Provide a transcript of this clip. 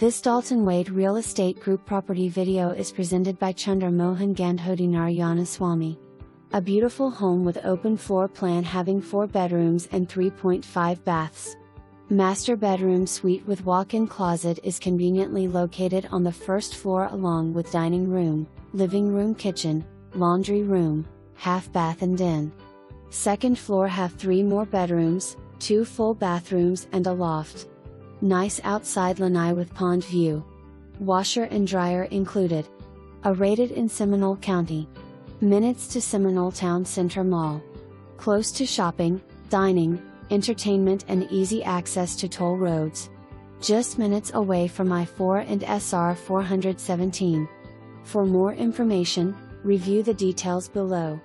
This Dalton Wade Real Estate Group property video is presented by Chandra, Mohan, Gandhodi, Narayana, Swamy. A beautiful home with open floor plan having 4 bedrooms and 3.5 baths. Master bedroom suite with walk-in closet is conveniently located on the first floor along with dining room, living room, kitchen, laundry room, half bath and den. Second floor have 3 more bedrooms, 2 full bathrooms and a loft. Nice outside lanai with pond view. Washer and dryer included. Rated in Seminole County. Minutes to Seminole Towne Center Mall. Close to shopping, dining, entertainment and easy access to toll roads. Just minutes away from I-4 and SR 417. For more information, review the details below.